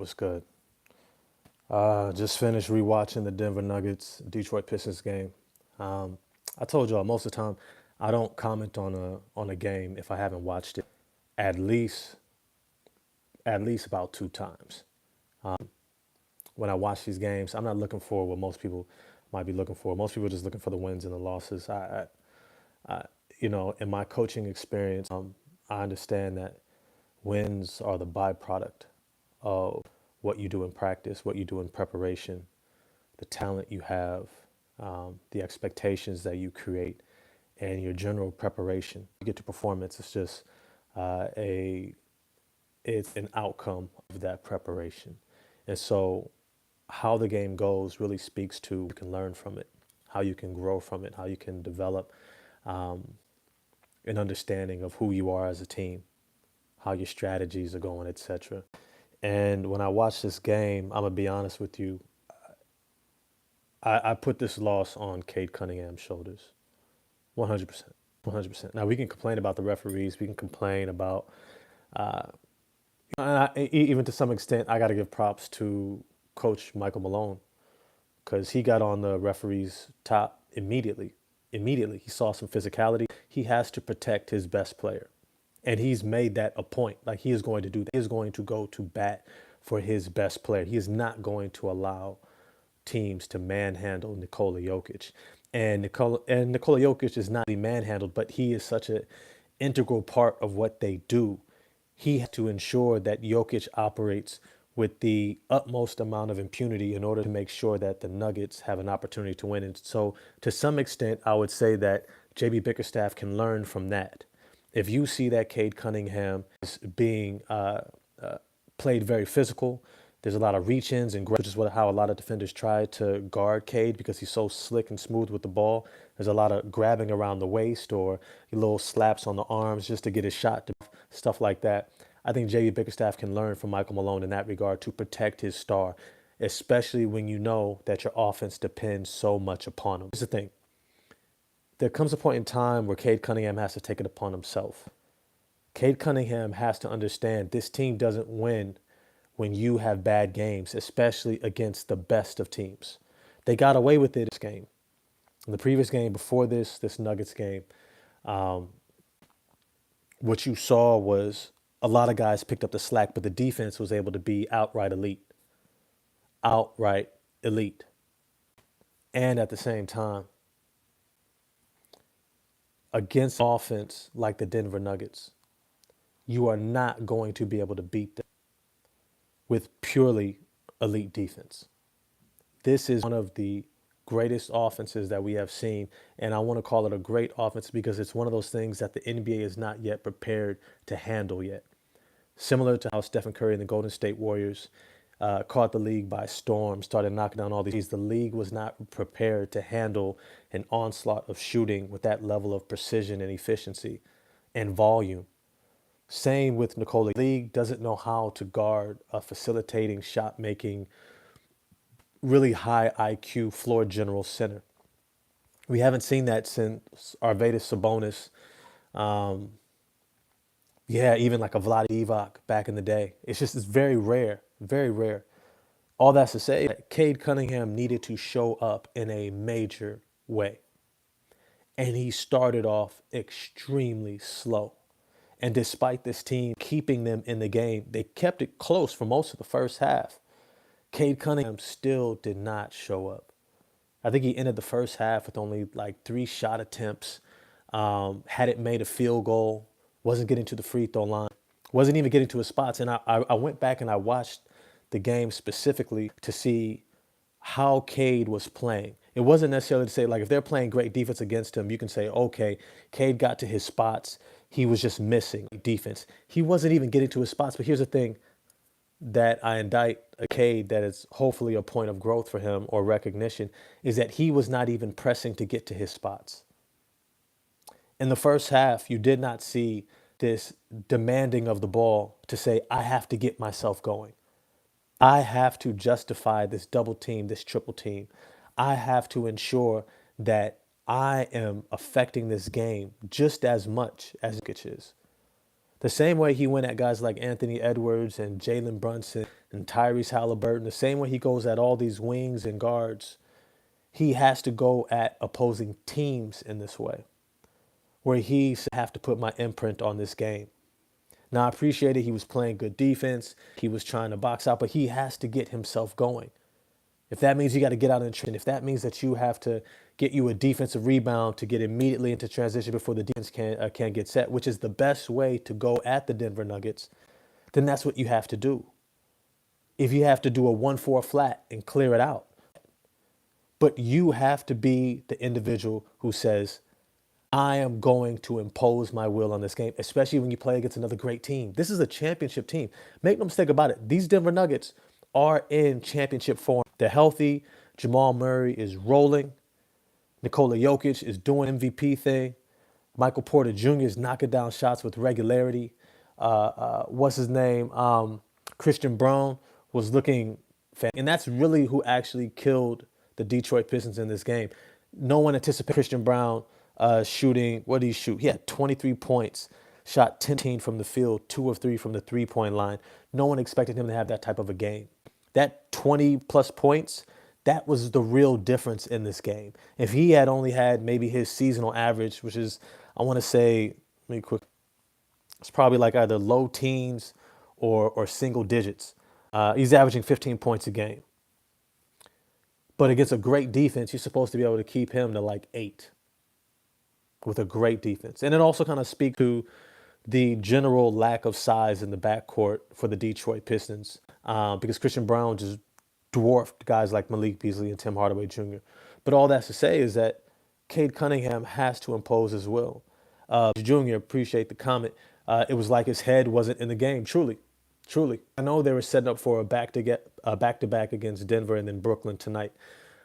What's good? Just finished rewatching the Denver Nuggets Detroit Pistons game. Um, I told y'all most of the time I don't comment on a game if I haven't watched it at least at least about 2 times. When I watch these games, I'm not looking for what most people might be looking for. Most people are just looking for the wins and the losses. In my coaching experience, I understand that wins are the byproduct of what you do in practice, what you do in preparation, the talent you have, the expectations that you create, and your general preparation. You get to performance. It's just a it's an outcome of that preparation, and so how the game goes really speaks to you can learn from it, how you can grow from it, how you can develop an understanding of who you are as a team, how your strategies are going, etc. And when I watch this game, I'm gonna be honest with you. I put this loss on Cade Cunningham's shoulders, 100%, 100%. Now we can complain about the referees. We can complain about, even to some extent, I got to give props to Coach Michael Malone because he got on the referee's top immediately. Immediately, he saw some physicality. He has to protect his best player, and he's made that a point. Like he is going to do that. He is going to go to bat for his best player. He is not going to allow teams to manhandle Nikola Jokic. And Nikola Jokic is not manhandled, but he is such an integral part of what they do. He has to ensure that Jokic operates with the utmost amount of impunity in order to make sure that the Nuggets have an opportunity to win. And so, to some extent, I would say that JB Bickerstaff can learn from that. If you see that Cade Cunningham is being played very physical. There's a lot of reach-ins and which is how a lot of defenders try to guard Cade because he's so slick and smooth with the ball. There's a lot of grabbing around the waist or little slaps on the arms just to get his shot, stuff like that. I think J.B. Bickerstaff can learn from Michael Malone in that regard to protect his star, especially when you know that your offense depends so much upon him. Here's the thing. There comes a point in time where Cade Cunningham has to take it upon himself. Cade Cunningham has to understand this team doesn't win when you have bad games, especially against the best of teams. They got away with it this game. In the previous game before this Nuggets game, what you saw was a lot of guys picked up the slack, but the defense was able to be outright elite. Outright elite. And at the same time, against offense like the Denver Nuggets, you are not going to be able to beat them with purely elite defense. This is one of the greatest offenses that we have seen, and I want to call it a great offense because it's one of those things that the NBA is not yet prepared to handle yet. Similar to how Stephen Curry and the Golden State Warriors caught the league by storm, started knocking down all these. The league was not prepared to handle an onslaught of shooting with that level of precision and efficiency and volume. Same with Nikola. The league doesn't know how to guard a facilitating, shot making, really high IQ floor general center. We haven't seen that since Arvydas Sabonis. Yeah, even like a Vlade Divac back in the day. It's very rare, very rare. All that's to say that Cade Cunningham needed to show up in a major way. And he started off extremely slow. And despite this team keeping them in the game, they kept it close for most of the first half. Cade Cunningham still did not show up. I think he ended the first half with only like 3 shot attempts. Hadn't made a field goal, wasn't getting to the free throw line, wasn't even getting to his spots. And I went back and I watched the game specifically to see how Cade was playing. It wasn't necessarily to say, like, if they're playing great defense against him, you can say, okay, Cade got to his spots. He was just missing defense. He wasn't even getting to his spots. But here's the thing that I indict a Cade that is hopefully a point of growth for him or recognition is that he was not even pressing to get to his spots. In the first half, you did not see this demanding of the ball to say, I have to get myself going. I have to justify this double team, this triple team. I have to ensure that I am affecting this game just as much as Jokic is. The same way he went at guys like Anthony Edwards and Jalen Brunson and Tyrese Halliburton, the same way he goes at all these wings and guards, he has to go at opposing teams in this way, where he have to put my imprint on this game. Now, I appreciated he was playing good defense. He was trying to box out, but he has to get himself going. If that means you got to get out in transition, if that means that you have to get you a defensive rebound to get immediately into transition before the defense can get set, which is the best way to go at the Denver Nuggets, then that's what you have to do. If you have to do a 1-4 flat and clear it out. But you have to be the individual who says, I am going to impose my will on this game, especially when you play against another great team. This is a championship team. Make no mistake about it. These Denver Nuggets are in championship form. They're healthy. Jamal Murray is rolling. Nikola Jokic is doing MVP thing. Michael Porter Jr. is knocking down shots with regularity. What's his name? Christian Brown was looking fantastic. And that's really who actually killed the Detroit Pistons in this game. No one anticipated Christian Brown shooting. What did he shoot? He had 23 points, shot 10 from the field, 2 of 3 from the three-point line. No one expected him to have that type of a game. That 20-plus points, that was the real difference in this game. If he had only had maybe his seasonal average, which is, I want to say, let me quick, it's probably like either low teens or single digits. He's averaging 15 points a game. But against a great defense, you're supposed to be able to keep him to like 8 with a great defense. And it also kind of speaks to the general lack of size in the backcourt for the Detroit Pistons because Christian Brown just dwarfed guys like Malik Beasley and Tim Hardaway Jr. But all that's to say is that Cade Cunningham has to impose his will. Jr., appreciate the comment. It was like his head wasn't in the game, truly. Truly. I know they were setting up for a back-to-back against Denver and then Brooklyn tonight,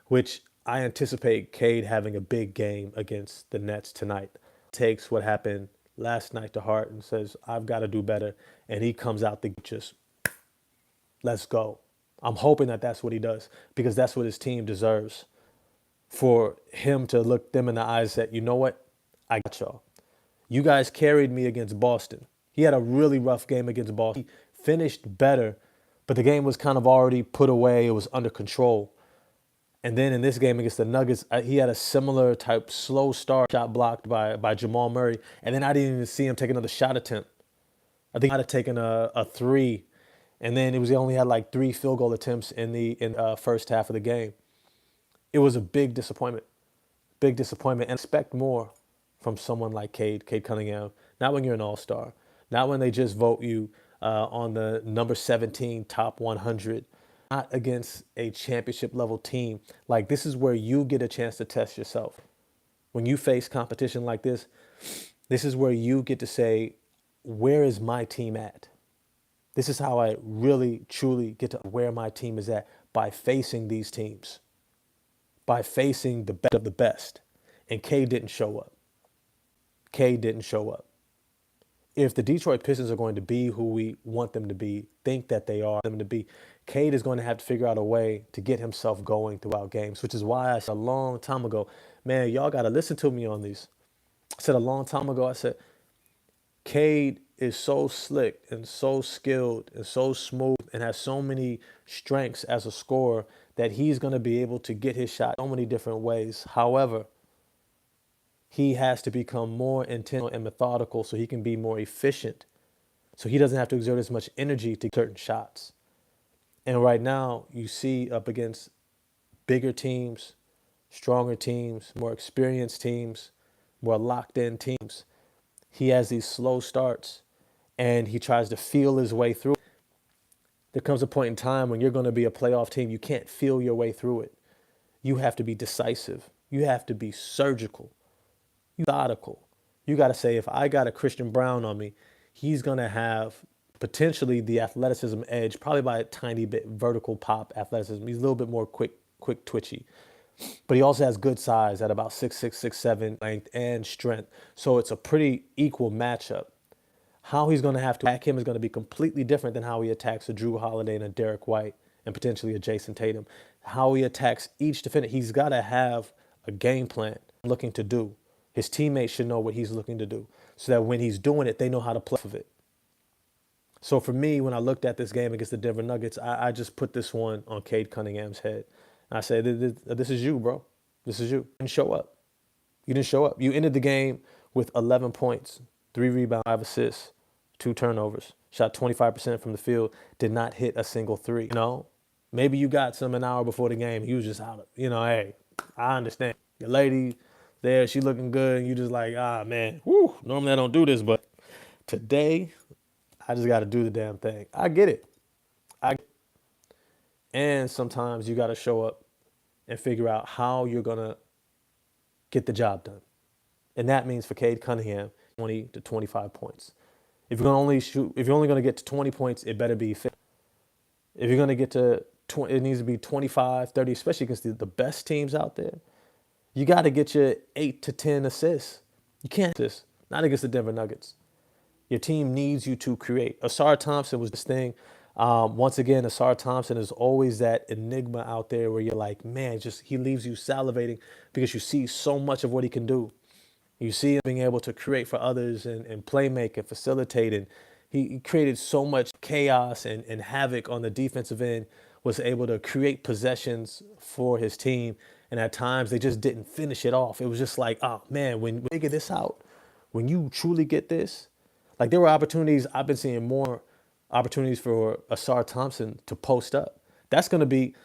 which I anticipate Cade having a big game against the Nets tonight. Takes what happened last night to heart and says, I've got to do better. And he comes out the just, let's go. I'm hoping that that's what he does because that's what his team deserves. For him to look them in the eyes that, you know what? I got y'all. You guys carried me against Boston. He had a really rough game against Boston. He finished better, but the game was kind of already put away. It was under control. And then in this game against the Nuggets, he had a similar type slow start, shot blocked by Jamal Murray. And then I didn't even see him take another shot attempt. I think he might have taken a 3. And then he only had like 3 field goal attempts in the first half of the game. It was a big disappointment. Big disappointment. And expect more from someone like Cade Cunningham. Not when you're an all-star. Not when they just vote you on the number 17 top 100. Not against a championship level team. Like, this is where you get a chance to test yourself. When you face competition like this is where you get to say, where is my team at? This is how I really, truly get to where my team is at, by facing these teams, by facing the best of the best. And Cade didn't show up. Cade didn't show up. If the Detroit Pistons are going to be who we want them to be, think that they are them to be, Cade is going to have to figure out a way to get himself going throughout games, which is why I said a long time ago, man, y'all got to listen to me on these. I said a long time ago, I said, Cade is so slick and so skilled and so smooth and has so many strengths as a scorer that he's going to be able to get his shot so many different ways. However, he has to become more intentional and methodical so he can be more efficient, so he doesn't have to exert as much energy to certain shots. And right now, you see up against bigger teams, stronger teams, more experienced teams, more locked-in teams, he has these slow starts, and he tries to feel his way through. There comes a point in time when you're going to be a playoff team, you can't feel your way through it. You have to be decisive. You have to be surgical, methodical. You got to say, if I got a Christian Brown on me, he's going to have potentially the athleticism edge, probably by a tiny bit vertical pop athleticism. He's a little bit more quick twitchy. But he also has good size at about 6'6", 6'7", length and strength. So it's a pretty equal matchup. How he's going to have to attack him is going to be completely different than how he attacks a Drew Holiday and a Derek White and potentially a Jason Tatum. How he attacks each defender, he's got to have a game plan looking to do. His teammates should know what he's looking to do so that when he's doing it, they know how to play with it. So for me, when I looked at this game against the Denver Nuggets, I just put this one on Cade Cunningham's head. And I said, this is you, bro. This is you. You didn't show up. You didn't show up. You ended the game with 11 points, 3 rebounds, 5 assists, 2 turnovers. Shot 25% from the field. Did not hit a single three. Maybe you got some an hour before the game. You was just out of, hey, I understand. Your lady there, she looking good, and you just like, man, whew, normally I don't do this, but today I just got to do the damn thing. I get it. And sometimes you got to show up and figure out how you're going to get the job done. And that means for Cade Cunningham, 20 to 25 points. If you're only going to get to 20 points, it better be fit. If you're going to get to 20, it needs to be 25, 30, especially against the best teams out there. You got to get your 8 to 10 assists. You can't assist, not against the Denver Nuggets. Your team needs you to create. Asar Thompson was this thing. Once again, Asar Thompson is always that enigma out there where you're like, man, just he leaves you salivating because you see so much of what he can do. You see him being able to create for others and play make and facilitate. And he created so much chaos and havoc on the defensive end, was able to create possessions for his team. And at times they just didn't finish it off. It was just like, oh man, when we figure this out, when you truly get this, like there were opportunities, I've been seeing more opportunities for Asar Thompson to post up. That's going to be,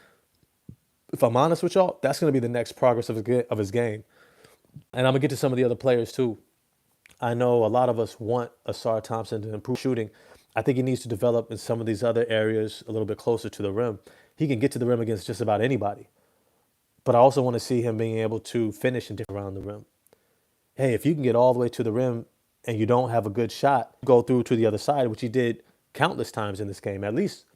if I'm honest with y'all, that's going to be the next progress of his game. And I'm going to get to some of the other players too. I know a lot of us want Asar Thompson to improve shooting. I think he needs to develop in some of these other areas a little bit closer to the rim. He can get to the rim against just about anybody. But I also want to see him being able to finish and around the rim. Hey, if you can get all the way to the rim and you don't have a good shot, go through to the other side, which he did countless times in this game, at least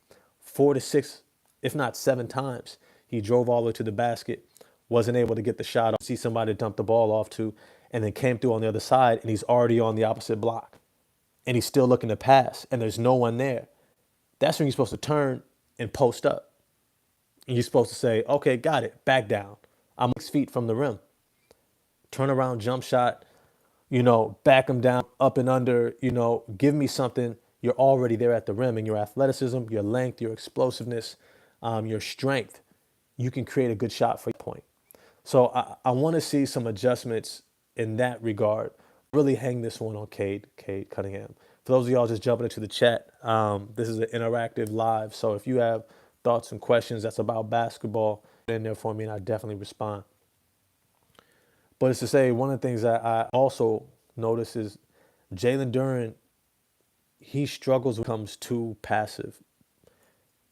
4 to 6, if not 7 times. He drove all the way to the basket, wasn't able to get the shot, see somebody dump the ball off to, and then came through on the other side, and he's already on the opposite block. And he's still looking to pass, and there's no one there. That's when you're supposed to turn and post up. And you're supposed to say, okay, got it, back down. I'm 6 feet from the rim. Turn around, jump shot, back him down, up and under, give me something. You're already there at the rim, and your athleticism, your length, your explosiveness, your strength, you can create a good shot for your point. So I want to see some adjustments in that regard. Really hang this one on Cade Cunningham. For those of y'all just jumping into the chat, this is an interactive live. So if you have thoughts and questions that's about basketball, in there for me, and I definitely respond. But it's to say, one of the things that I also notice is Jalen Duren, he struggles when it comes too passive.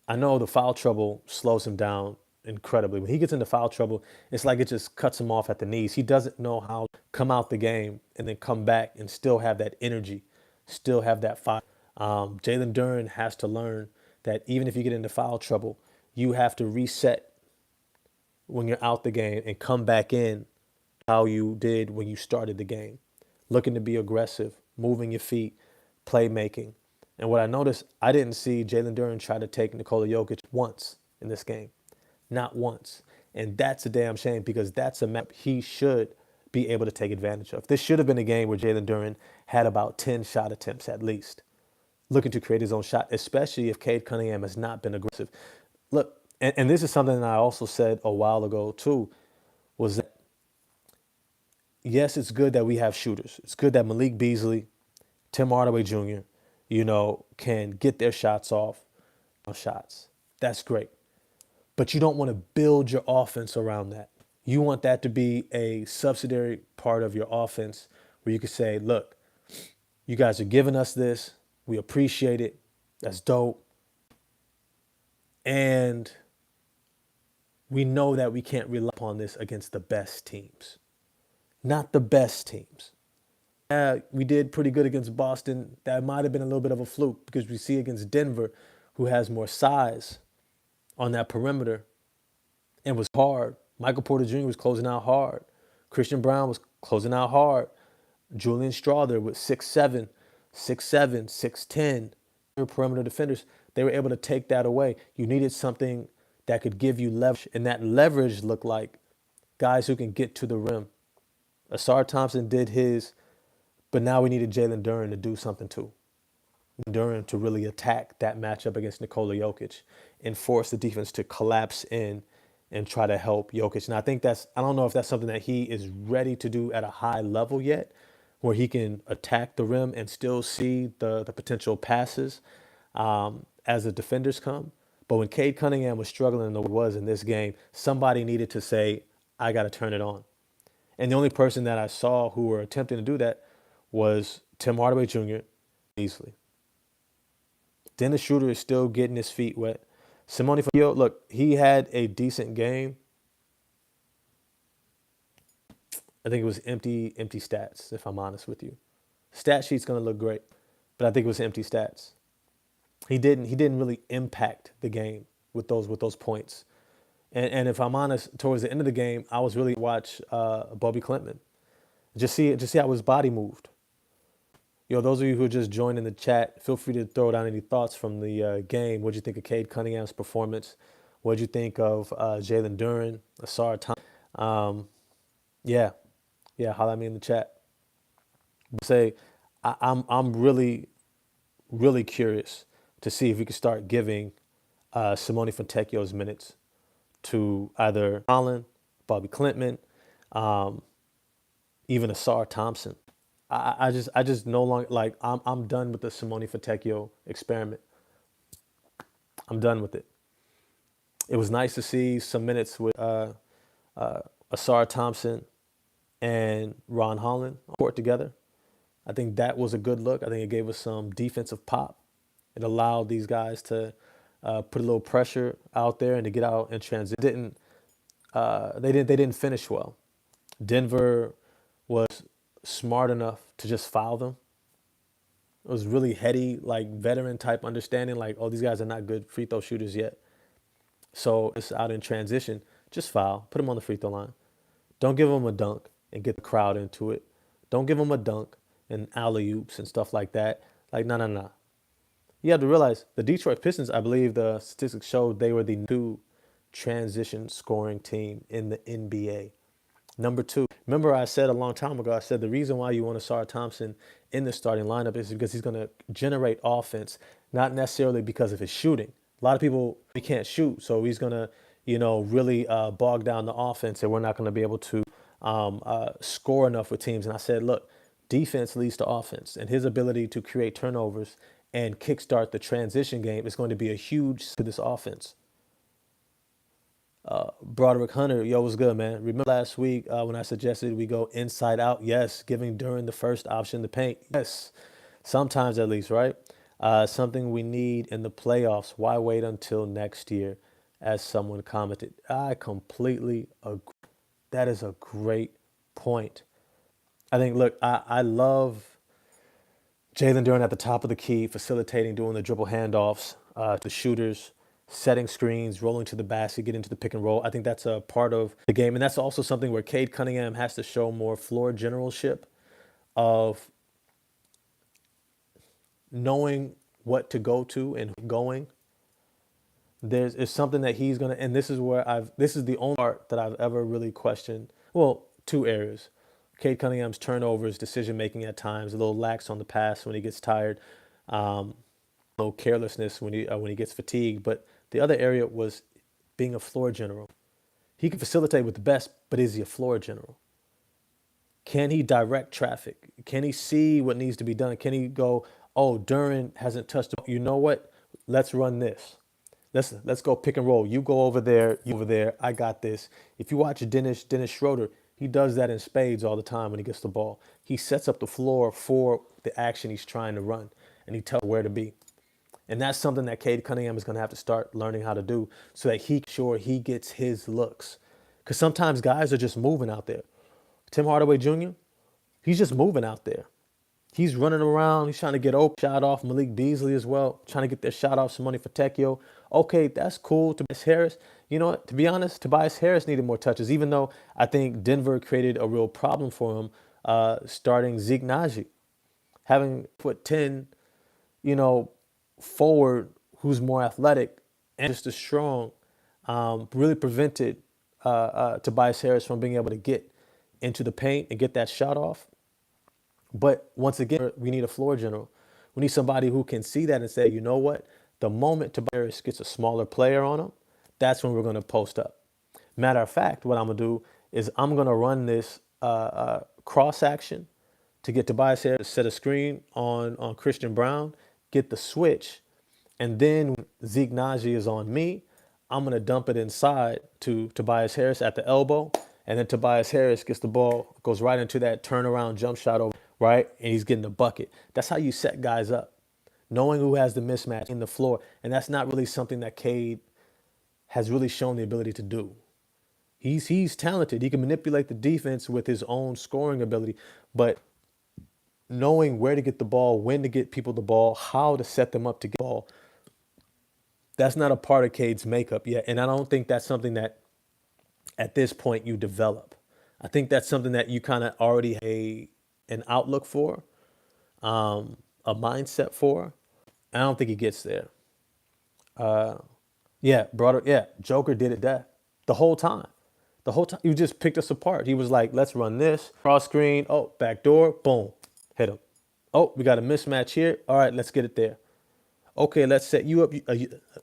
I know the foul trouble slows him down incredibly. When he gets into foul trouble, it's like it just cuts him off at the knees. He doesn't know how to come out the game and then come back and still have that energy, still have that fire. Jalen Duren has to learn that even if you get into foul trouble, you have to reset when you're out the game and come back in how you did when you started the game. Looking to be aggressive, moving your feet, playmaking. And what I noticed, I didn't see Jalen Duren try to take Nikola Jokic once in this game. Not once. And that's a damn shame because that's a map he should be able to take advantage of. This should have been a game where Jalen Duren had about 10 shot attempts at least, looking to create his own shot, especially if Cade Cunningham has not been aggressive. Look, and this is something that I also said a while ago too, was that yes, it's good that we have shooters. It's good that Malik Beasley, Tim Hardaway Jr., can get their shots off. Shots. That's great. But you don't want to build your offense around that. You want that to be a subsidiary part of your offense where you could say, look, you guys are giving us this. We appreciate it. That's dope. And we know that we can't rely upon this against the best teams. Not the best teams. We did pretty good against Boston. That might have been a little bit of a fluke because we see against Denver, who has more size on that perimeter and was hard. Michael Porter Jr. was closing out hard. Christian Brown was closing out hard. Julian Strawther with 6'7", 6'7", 6'10", perimeter defenders. They were able to take that away. You needed something that could give you leverage, and that leverage looked like guys who can get to the rim. Asar Thompson did his, but now we needed Jalen Duren to do something too. Duran to really attack that matchup against Nikola Jokic and force the defense to collapse in and try to help Jokic. And I think I don't know if that's something that he is ready to do at a high level yet, where he can attack the rim and still see the potential passes as the defenders come. But when Cade Cunningham was struggling the way he was in this game, somebody needed to say, I got to turn it on. And the only person that I saw who were attempting to do that was Tim Hardaway Jr. easily. Dennis Schroeder is still getting his feet wet. Simone Fontecchio, look, he had a decent game. I think it was empty stats, if I'm honest with you. Stat sheet's gonna look great, but I think it was empty stats. He didn't really impact the game with those points. And if I'm honest, towards the end of the game, I was really watch Bobby Clinton. Just see how his body moved. Those of you who just joined in the chat, feel free to throw down any thoughts from the game. What'd you think of Cade Cunningham's performance? What'd you think of Jalen Duren, Asar Thomas? Yeah, holla at me in the chat. Say, I'm really curious to see if we can start giving Simone Fontecchio's minutes to either Holland, Bobby Clinton, even Asar Thompson. I just no longer like I'm done with the Simone Fontecchio experiment. I'm done with it. It was nice to see some minutes with Asar Thompson and Ron Holland on court together. I think that was a good look. I think it gave us some defensive pop. It allowed these guys to put a little pressure out there and to get out and transit. They didn't finish well. Denver was smart enough to just foul them. It was really heady, like veteran type understanding, like, oh, these guys are not good free throw shooters yet. So it's out in transition. Just foul. Put them on the free throw line. Don't give them a dunk and get the crowd into it. Don't give them a dunk and alley oops and stuff like that. Like, no, no, no. You have to realize the Detroit Pistons, I believe the statistics showed they were the two transition scoring team in the NBA. Number two, remember I said a long time ago, I said the reason why you want Asar Thompson in the starting lineup is because he's going to generate offense, not necessarily because of his shooting. A lot of people, he can't shoot, so he's going to, really bog down the offense, and we're not going to be able to score enough with teams. And I said, look, defense leads to offense, and his ability to create turnovers and kickstart the transition game is going to be a huge to this offense. Broderick Hunter, yo, what's good, man? Remember last week when I suggested we go inside out? Yes, giving Duren the first option to paint. Yes, sometimes at least, right? Something we need in the playoffs. Why wait until next year? As someone commented, I completely agree. That is a great point. I think, look, I love Jalen Duren at the top of the key, facilitating, doing the dribble handoffs to shooters, setting screens, rolling to the basket, getting to the pick and roll. I think that's a part of the game. And that's also something where Cade Cunningham has to show more floor generalship of knowing what to go to and going. It's something that he's going to, and this is the only part that I've ever really questioned. Well, two areas. Cade Cunningham's turnovers, decision making at times, a little lax on the pass when he gets tired, a little carelessness when he gets fatigued. But the other area was being a floor general. He can facilitate with the best, but is he a floor general? Can he direct traffic? Can he see what needs to be done? Can he go, oh, Duren hasn't touched it. You know what? Let's run this. Let's go pick and roll. You go over there, you over there. I got this. If you watch Dennis Schroeder, he does that in spades all the time when he gets the ball. He sets up the floor for the action he's trying to run, and he tells where to be. And that's something that Cade Cunningham is going to have to start learning how to do so that he gets his looks. Because sometimes guys are just moving out there. Tim Hardaway Jr., he's just moving out there. He's running around. He's trying to get open. Shot off Malik Beasley as well. Trying to get their shot off Simone Fontecchio. Okay, that's cool. Tobias Harris. You know what? To be honest, Tobias Harris needed more touches, even though I think Denver created a real problem for him starting Zeke Naji. Having put 10, forward who's more athletic and just as strong really prevented Tobias Harris from being able to get into the paint and get that shot off. But once again, we need a floor general. We need somebody who can see that and say, you know what? The moment Tobias gets a smaller player on him, that's when we're going to post up. Matter of fact, what I'm going to do is I'm going to run this cross action to get Tobias Harris to set a screen on Christian Brown, get the switch, and then when Zeke Naji is on me, I'm going to dump it inside to Tobias Harris at the elbow, and then Tobias Harris gets the ball, goes right into that turnaround jump shot over, right, and he's getting the bucket. That's how you set guys up, knowing who has the mismatch in the floor, and that's not really something that Cade has really shown the ability to do. He's talented. He can manipulate the defense with his own scoring ability, but knowing where to get the ball, when to get people the ball, how to set them up to get the ball, that's not a part of Cade's makeup yet. And I don't think that's something that at this point you develop. I think that's something that you kind of already have an outlook for, a mindset for. I don't think he gets there. Joker did it the whole time. The whole time, you just picked us apart. He was like, let's run this, cross screen, oh, back door, boom, hit him. Oh, we got a mismatch here. All right, let's get it there. Okay, let's set you up.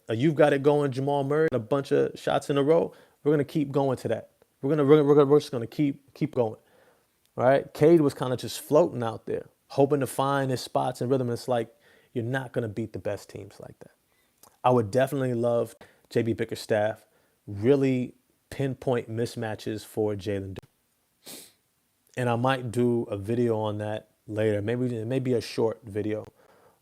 You've got it going, Jamal Murray, a bunch of shots in a row. We're gonna keep going to that. We're just gonna keep going. All right. Cade was kind of just floating out there, hoping to find his spots and rhythm. And it's like you're not gonna beat the best teams like that. I would definitely love JB Bickerstaff really pinpoint mismatches for Jalen. And I might do a video on that later, maybe a short video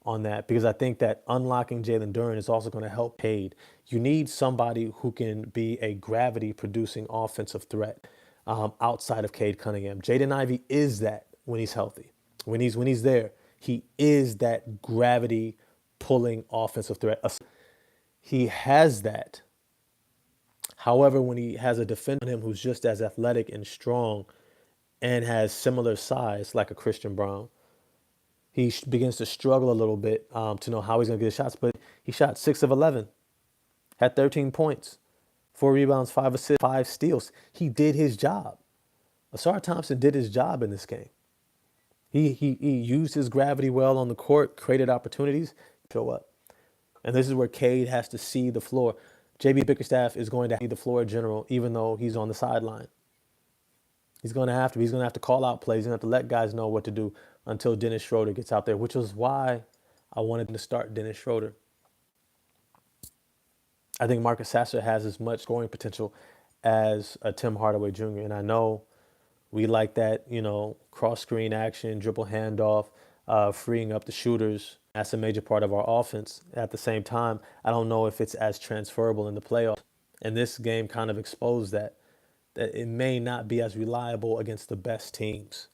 on that, because I think that unlocking Jalen Duren is also going to help Cade. You need somebody who can be a gravity-producing offensive threat outside of Cade Cunningham. Jaden Ivey is that when he's healthy. When he's there, he is that gravity-pulling offensive threat. He has that. However, when he has a defender on him who's just as athletic and strong and has similar size like a Christian Brown, he begins to struggle a little bit to know how he's going to get his shots. But he shot 6 of 11, had 13 points, 4 rebounds, 5 assists, 5 steals. He did his job. Asar Thompson did his job in this game. He used his gravity well on the court, created opportunities, show up. And this is where Cade has to see the floor. JB Bickerstaff is going to see the floor in general, even though he's on the sideline. He's going to have to. He's going to have to call out plays. He's going to have to let guys know what to do until Dennis Schroeder gets out there, which was why I wanted to start Dennis Schroeder. I think Marcus Sasser has as much scoring potential as a Tim Hardaway Jr. And I know we like that, cross-screen action, dribble handoff, freeing up the shooters. That's a major part of our offense. At the same time, I don't know if it's as transferable in the playoffs. And this game kind of exposed that it may not be as reliable against the best teams.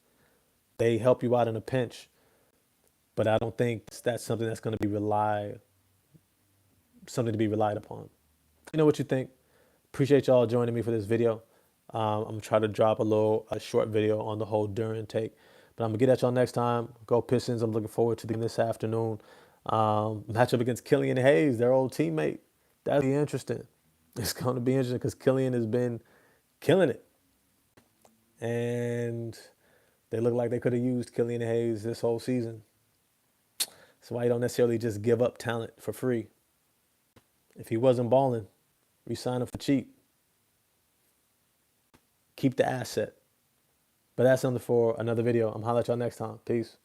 They help you out in a pinch, but I don't think that's something that's going to be something to be relied upon. You know what you think? Appreciate y'all joining me for this video. I'm going to try to drop a short video on the whole Duren take. But I'm going to get at y'all next time. Go Pistons. I'm looking forward to this afternoon. Matchup against Killian Hayes, their old teammate. That'll be interesting. It's going to be interesting because Killian has been killing it. And they look like they could have used Killian Hayes this whole season. That's why you don't necessarily just give up talent for free. If he wasn't balling, re-sign him for cheap. Keep the asset. But that's something for another video. I'm holler at y'all next time. Peace.